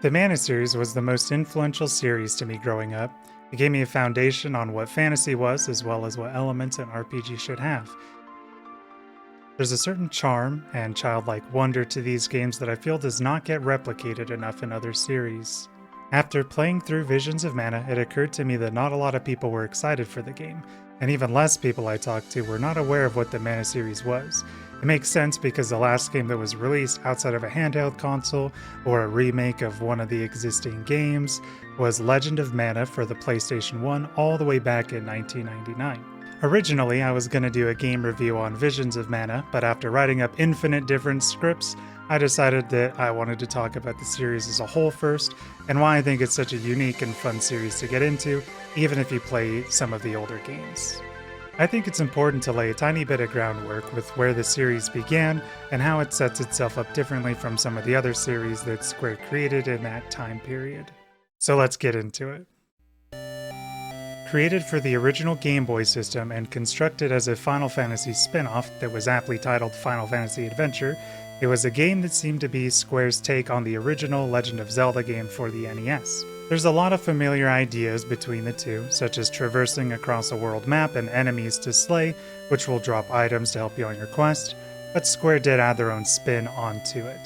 The Mana series was the most influential series to me growing up. It gave me a foundation on what fantasy was, as well as what elements an RPG should have. There's a certain charm and childlike wonder to these games that I feel does not get replicated enough in other series. After playing through Visions of Mana, it occurred to me that not a lot of people were excited for the game, and even less people I talked to were not aware of what the Mana series was. It makes sense because the last game that was released outside of a handheld console or a remake of one of the existing games was Legend of Mana for the PlayStation 1 all the way back in 1999. Originally, I was going to do a game review on Visions of Mana, but after writing up infinite different scripts, I decided that I wanted to talk about the series as a whole first, and why I think it's such a unique and fun series to get into, even if you play some of the older games. I think it's important to lay a tiny bit of groundwork with where the series began and how it sets itself up differently from some of the other series that Square created in that time period. So let's get into it. Created for the original Game Boy system and constructed as a Final Fantasy spin-off that was aptly titled Final Fantasy Adventure, it was a game that seemed to be Square's take on the original Legend of Zelda game for the NES. There's a lot of familiar ideas between the two, such as traversing across a world map and enemies to slay, which will drop items to help you on your quest, but Square did add their own spin onto it.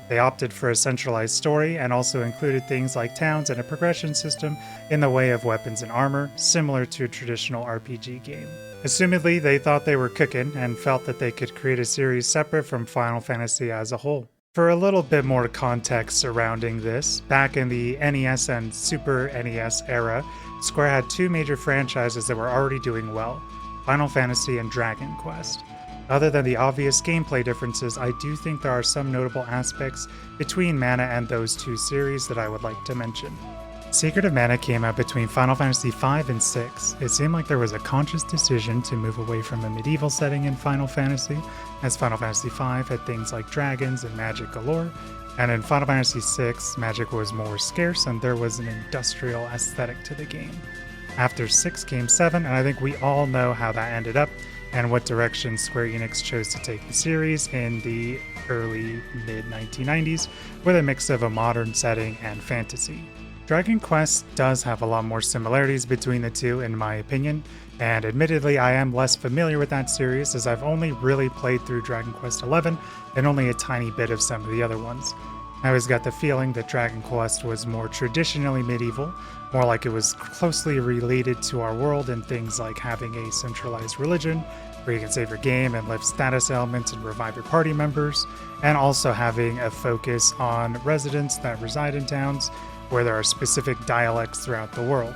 They opted for a centralized story and also included things like towns and a progression system in the way of weapons and armor, similar to a traditional RPG game. Assumedly, they thought they were cooking and felt that they could create a series separate from Final Fantasy as a whole. For a little bit more context surrounding this, back in the NES and Super NES era, Square had two major franchises that were already doing well: Final Fantasy and Dragon Quest. Other than the obvious gameplay differences, I do think there are some notable aspects between Mana and those two series that I would like to mention. Secret of Mana came out between Final Fantasy V and VI. It seemed like there was a conscious decision to move away from a medieval setting in Final Fantasy, as Final Fantasy V had things like dragons and magic galore, and in Final Fantasy VI, magic was more scarce and there was an industrial aesthetic to the game. After 6 came 7, and I think we all know how that ended up, and what direction Square Enix chose to take the series in the early mid-1990s with a mix of a modern setting and fantasy. Dragon Quest does have a lot more similarities between the two in my opinion, and admittedly I am less familiar with that series as I've only really played through Dragon Quest XI and only a tiny bit of some of the other ones. I always got the feeling that Dragon Quest was more traditionally medieval, more like it was closely related to our world in things like having a centralized religion, where you can save your game and lift status elements and revive your party members, and also having a focus on residents that reside in towns where there are specific dialects throughout the world.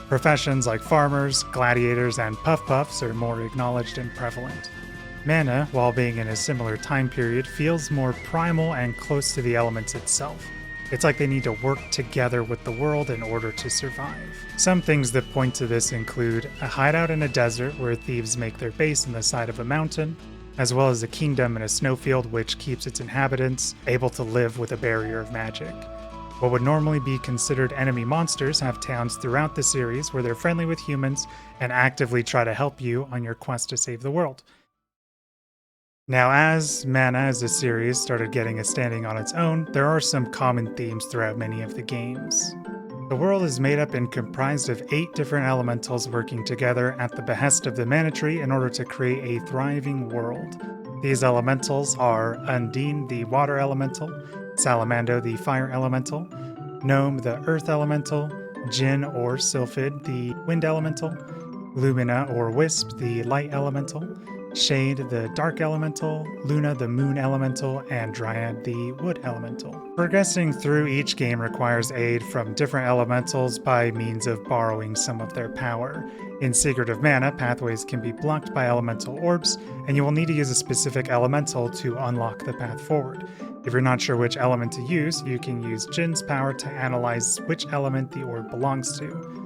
Professions like farmers, gladiators, and puff-puffs are more acknowledged and prevalent. Mana, while being in a similar time period, feels more primal and close to the elements itself. It's like they need to work together with the world in order to survive. Some things that point to this include a hideout in a desert where thieves make their base in the side of a mountain, as well as a kingdom in a snowfield which keeps its inhabitants able to live with a barrier of magic. What would normally be considered enemy monsters have towns throughout the series where they're friendly with humans and actively try to help you on your quest to save the world. Now, as Mana as a series started getting a standing on its own, there are some common themes throughout many of the games. The world is made up and comprised of 8 different elementals working together at the behest of the Mana Tree in order to create a thriving world. These elementals are Undine, the water elemental, Salamando, the fire elemental, Gnome, the earth elemental, Jin or Sylphid, the wind elemental, Lumina or Wisp, the light elemental, Shade, the dark elemental, Luna, the moon elemental, and Dryad, the wood elemental. Progressing through each game requires aid from different elementals by means of borrowing some of their power. In Secret of Mana, pathways can be blocked by elemental orbs, and you will need to use a specific elemental to unlock the path forward. If you're not sure which element to use, you can use Jin's power to analyze which element the orb belongs to.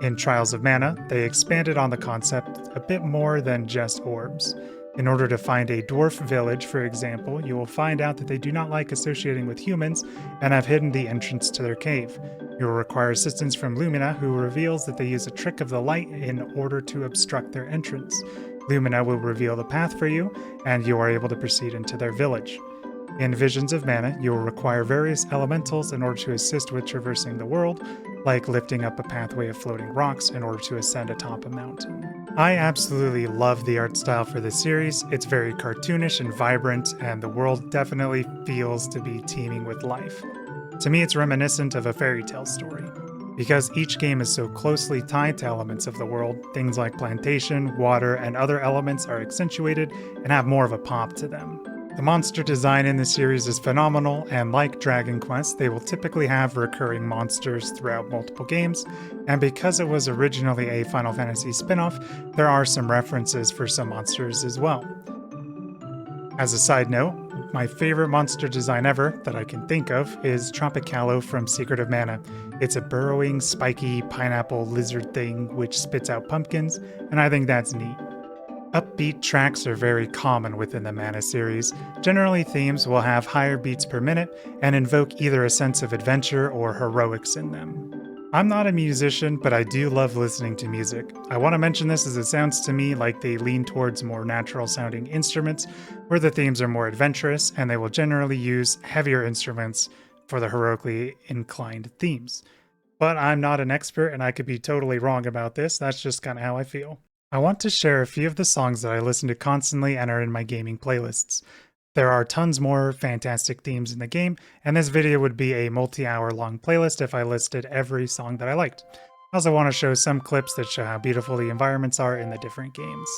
In Trials of Mana, they expanded on the concept a bit more than just orbs. In order to find a dwarf village, for example, you will find out that they do not like associating with humans and have hidden the entrance to their cave. You will require assistance from Lumina, who reveals that they use a trick of the light in order to obstruct their entrance. Lumina will reveal the path for you, and you are able to proceed into their village. In Visions of Mana, you will require various elementals in order to assist with traversing the world, like lifting up a pathway of floating rocks in order to ascend atop a mountain. I absolutely love the art style for this series. It's very cartoonish and vibrant, and the world definitely feels to be teeming with life. To me, it's reminiscent of a fairy tale story. Because each game is so closely tied to elements of the world, things like plantation, water, and other elements are accentuated and have more of a pop to them. The monster design in this series is phenomenal, and like Dragon Quest, they will typically have recurring monsters throughout multiple games, and because it was originally a Final Fantasy spin-off, there are some references for some monsters as well. As a side note, my favorite monster design ever that I can think of is Tropicalo from Secret of Mana. It's a burrowing, spiky pineapple lizard thing which spits out pumpkins, and I think that's neat. Upbeat tracks are very common within the Mana series. Generally, themes will have higher beats per minute and invoke either a sense of adventure or heroics in them. I'm not a musician, but I do love listening to music. I want to mention this as it sounds to me like they lean towards more natural sounding instruments, where the themes are more adventurous, and they will generally use heavier instruments for the heroically inclined themes. But I'm not an expert, and I could be totally wrong about this, that's just kind of how I feel. I want to share a few of the songs that I listen to constantly and are in my gaming playlists. There are tons more fantastic themes in the game, and this video would be a multi-hour long playlist if I listed every song that I liked. I also want to show some clips that show how beautiful the environments are in the different games.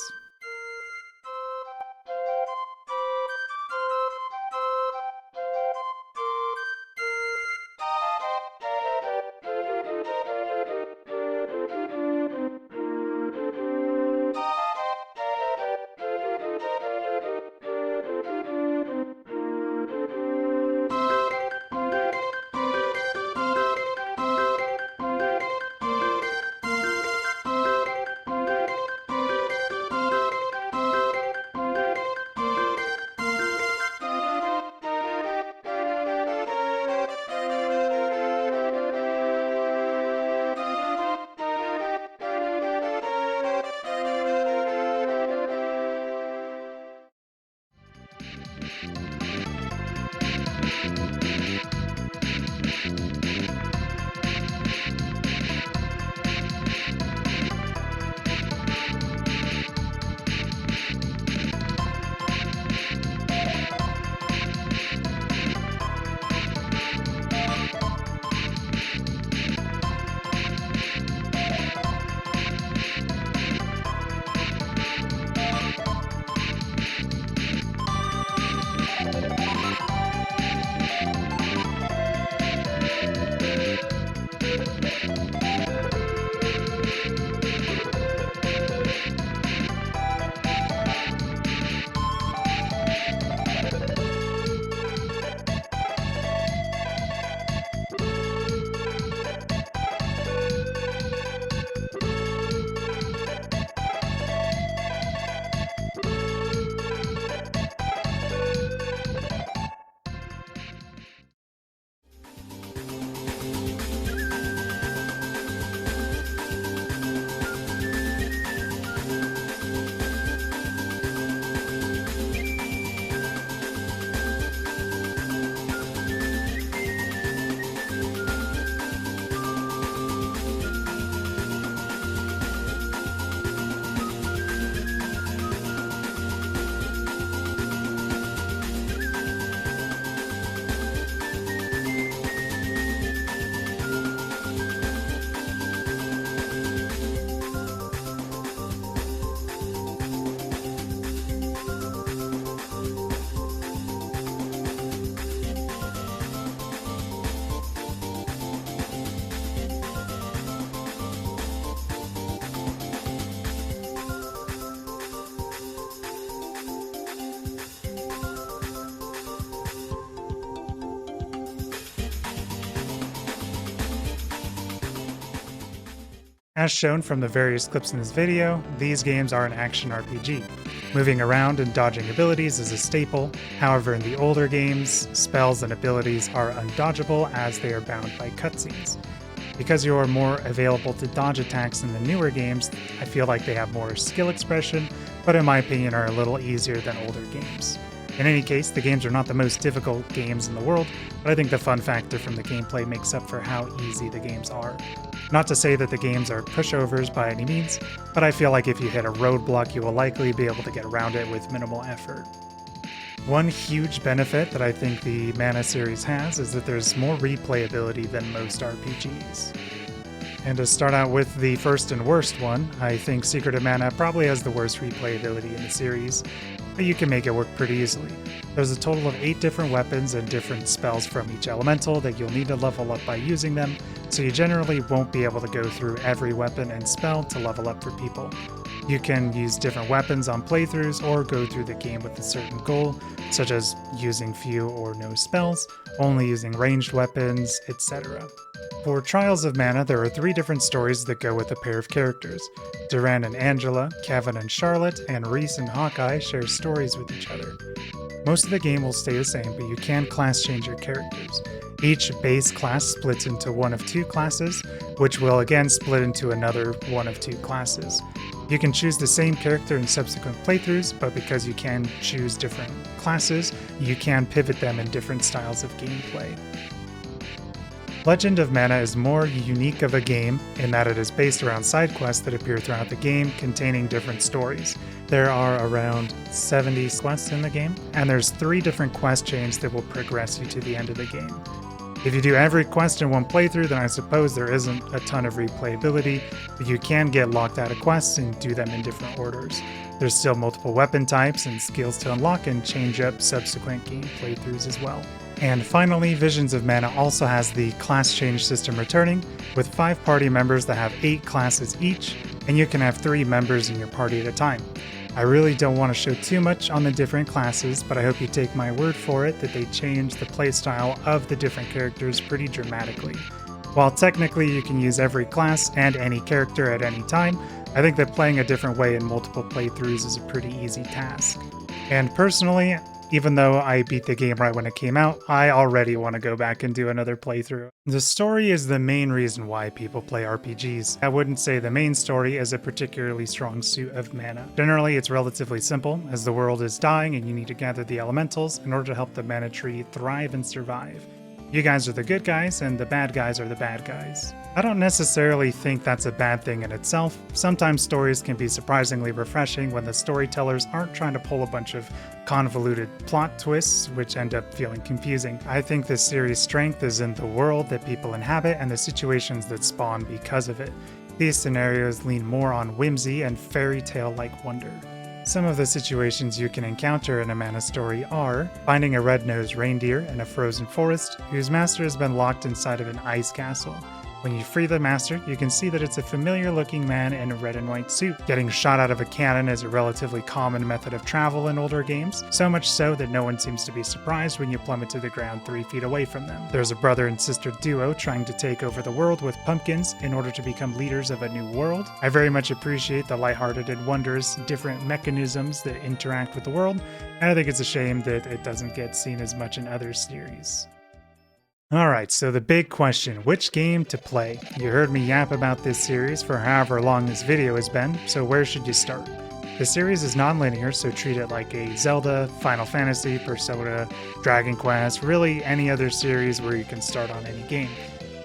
As shown from the various clips in this video, these games are an action RPG. Moving around and dodging abilities is a staple, however in the older games, spells and abilities are undodgeable as they are bound by cutscenes. Because you are more available to dodge attacks in the newer games, I feel like they have more skill expression, but in my opinion are a little easier than older games. In any case, the games are not the most difficult games in the world, but I think the fun factor from the gameplay makes up for how easy the games are. Not to say that the games are pushovers by any means, but I feel like if you hit a roadblock, you will likely be able to get around it with minimal effort. One huge benefit that I think the Mana series has is that there's more replayability than most RPGs. And to start out with the first and worst one, I think Secret of Mana probably has the worst replayability in the series, but you can make it work pretty easily. There's a total of 8 different weapons and different spells from each elemental that you'll need to level up by using them, so you generally won't be able to go through every weapon and spell to level up for people. You can use different weapons on playthroughs or go through the game with a certain goal, such as using few or no spells, only using ranged weapons, etc. For Trials of Mana, there are 3 different stories that go with a pair of characters. Duran and Angela, Kevin and Charlotte, and Reese and Hawkeye share stories with each other. Most of the game will stay the same, but you can class change your characters. Each base class splits into one of 2 classes, which will again split into another one of 2 classes. You can choose the same character in subsequent playthroughs, but because you can choose different classes, you can pivot them in different styles of gameplay. Legend of Mana is more unique of a game in that it is based around side quests that appear throughout the game containing different stories. There are around 70 quests in the game, and there's 3 different quest chains that will progress you to the end of the game. If you do every quest in one playthrough, then I suppose there isn't a ton of replayability, but you can get locked out of quests and do them in different orders. There's still multiple weapon types and skills to unlock and change up subsequent game playthroughs as well. And finally, Visions of Mana also has the class change system returning, with 5 party members that have 8 classes each, and you can have 3 members in your party at a time. I really don't want to show too much on the different classes, but I hope you take my word for it that they change the playstyle of the different characters pretty dramatically. While technically you can use every class and any character at any time, I think that playing a different way in multiple playthroughs is a pretty easy task. And personally, even though I beat the game right when it came out, I already want to go back and do another playthrough. The story is the main reason why people play RPGs. I wouldn't say the main story is a particularly strong suit of Mana. Generally, it's relatively simple, as the world is dying and you need to gather the elementals in order to help the mana tree thrive and survive. You guys are the good guys, and the bad guys are the bad guys. I don't necessarily think that's a bad thing in itself. Sometimes stories can be surprisingly refreshing when the storytellers aren't trying to pull a bunch of convoluted plot twists, which end up feeling confusing. I think this series' strength is in the world that people inhabit and the situations that spawn because of it. These scenarios lean more on whimsy and fairy tale-like wonder. Some of the situations you can encounter in a Mana story are finding a red-nosed reindeer in a frozen forest whose master has been locked inside of an ice castle. When you free the master, you can see that it's a familiar-looking man in a red and white suit. Getting shot out of a cannon is a relatively common method of travel in older games, so much so that no one seems to be surprised when you plummet to the ground 3 feet away from them. There's a brother and sister duo trying to take over the world with pumpkins in order to become leaders of a new world. I very much appreciate the lighthearted and wondrous different mechanisms that interact with the world, and I think it's a shame that it doesn't get seen as much in other series. Alright, so the big question, which game to play? You heard me yap about this series for however long this video has been, so where should you start? The series is non-linear, so treat it like a Zelda, Final Fantasy, Persona, Dragon Quest, really any other series where you can start on any game.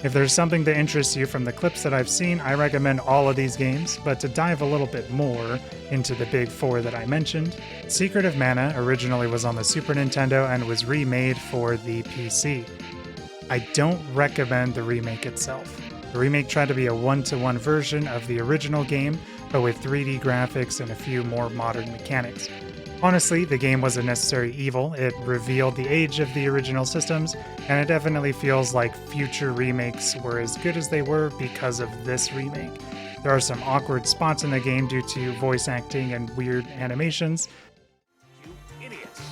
If there's something that interests you from the clips that I've seen, I recommend all of these games, but to dive a little bit more into the big 4 that I mentioned, Secret of Mana originally was on the Super Nintendo and was remade for the PC. I don't recommend the remake itself. The remake tried to be a one-to-one version of the original game, but with 3D graphics and a few more modern mechanics. Honestly, the game was a necessary evil. It revealed the age of the original systems, and it definitely feels like future remakes were as good as they were because of this remake. There are some awkward spots in the game due to voice acting and weird animations. You idiots!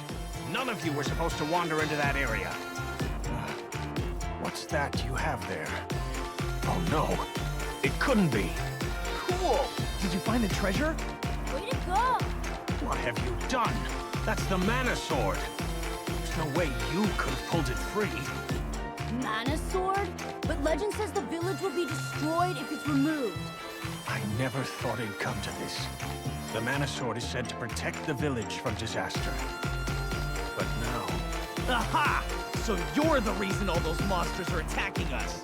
None of you were supposed to wander into that area. What's that you have there? Oh no, it couldn't be. Cool! Did you find the treasure? Way to go! What have you done? That's the Mana Sword. There's no way you could have pulled it free. Mana sword? But legend says the village will be destroyed if it's removed. I never thought it'd come to this. The Mana Sword is said to protect the village from disaster. But now... Aha! So you're the reason all those monsters are attacking us.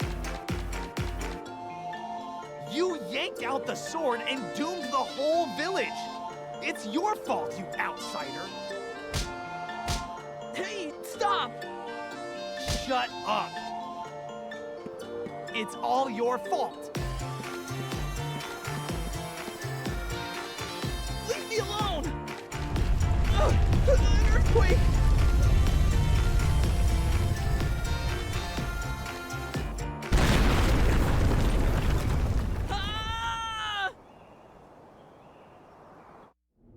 You yanked out the sword and doomed the whole village. It's your fault, you outsider. Hey, stop! Shut up. It's all your fault. Leave me alone! An earthquake! Ah!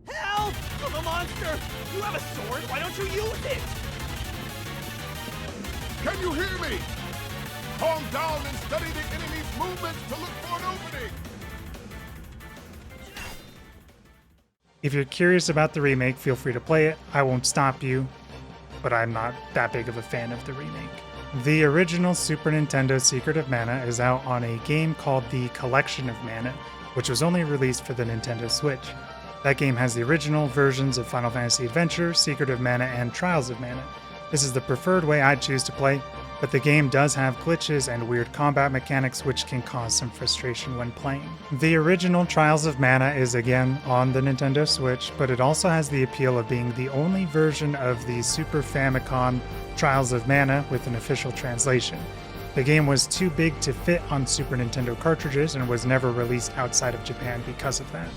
Help! I'm a monster! You have a sword, why don't you use it? Can you hear me? Calm down and study the enemy's movements to look for an opening. If you're curious about the remake, feel free to play it. I won't stop you, but I'm not that big of a fan of the remake. The original Super Nintendo Secret of Mana is out on a game called The Collection of Mana, which was only released for the Nintendo Switch. That game has the original versions of Final Fantasy Adventure, Secret of Mana, and Trials of Mana. This is the preferred way I'd choose to play, but the game does have glitches and weird combat mechanics which can cause some frustration when playing. The original Trials of Mana is again on the Nintendo Switch, but it also has the appeal of being the only version of the Super Famicom Trials of Mana with an official translation. The game was too big to fit on Super Nintendo cartridges and was never released outside of Japan because of that.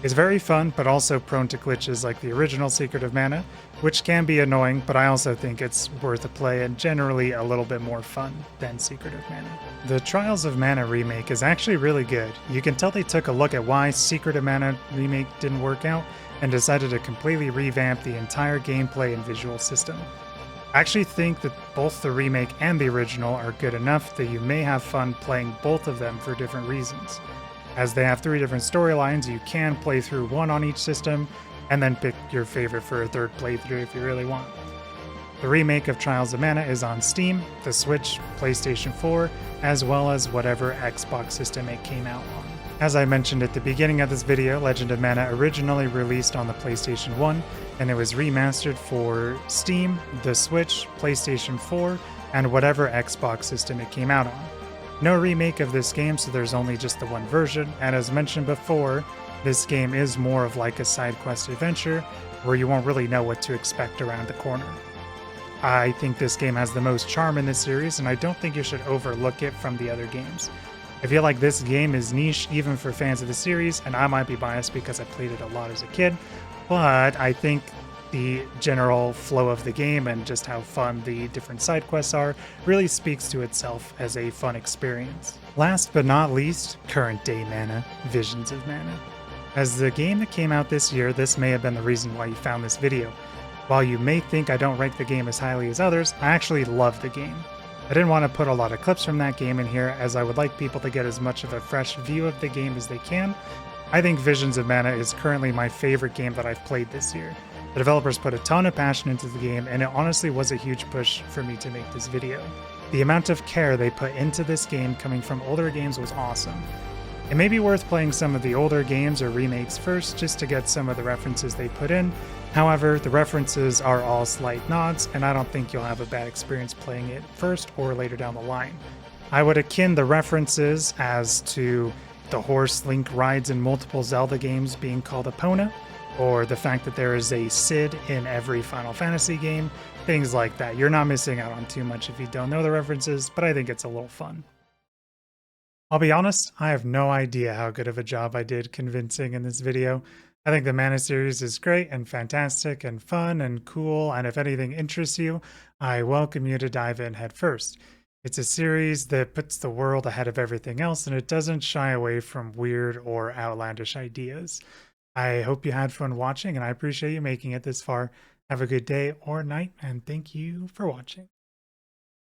It's very fun, but also prone to glitches like the original Secret of Mana, which can be annoying, but I also think it's worth a play and generally a little bit more fun than Secret of Mana. The Trials of Mana remake is actually really good. You can tell they took a look at why Secret of Mana remake didn't work out and decided to completely revamp the entire gameplay and visual system. I actually think that both the remake and the original are good enough that you may have fun playing both of them for different reasons. As they have 3 different storylines, you can play through one on each system, and then pick your favorite for a third playthrough if you really want. The remake of Trials of Mana is on Steam, the Switch, PlayStation 4, as well as whatever Xbox system it came out on. As I mentioned at the beginning of this video, Legend of Mana originally released on the PlayStation 1, and it was remastered for Steam, the Switch, PlayStation 4, and whatever Xbox system it came out on. No remake of this game, so there's only just the one version, and as mentioned before, this game is more of like a side quest adventure, where you won't really know what to expect around the corner. I think this game has the most charm in this series, and I don't think you should overlook it from the other games. I feel like this game is niche even for fans of the series, and I might be biased because I played it a lot as a kid, but I think the general flow of the game and just how fun the different side quests are really speaks to itself as a fun experience. Last but not least, current day Mana, Visions of Mana. As the game that came out this year, this may have been the reason why you found this video. While you may think I don't rank the game as highly as others, I actually love the game. I didn't want to put a lot of clips from that game in here as I would like people to get as much of a fresh view of the game as they can. I think Visions of Mana is currently my favorite game that I've played this year. The developers put a ton of passion into the game, and it honestly was a huge push for me to make this video. The amount of care they put into this game coming from older games was awesome. It may be worth playing some of the older games or remakes first just to get some of the references they put in. However, the references are all slight nods, and I don't think you'll have a bad experience playing it first or later down the line. I would akin the references as to the horse Link rides in multiple Zelda games being called Epona, or the fact that there is a Cid in every Final Fantasy game, things like that. You're not missing out on too much if you don't know the references, but I think it's a little fun. I'll be honest, I have no idea how good of a job I did convincing in this video. I think the Mana series is great and fantastic and fun and cool, and if anything interests you, I welcome you to dive in head first. It's a series that puts the world ahead of everything else, and it doesn't shy away from weird or outlandish ideas. I hope you had fun watching, and I appreciate you making it this far. Have a good day or night, and thank you for watching.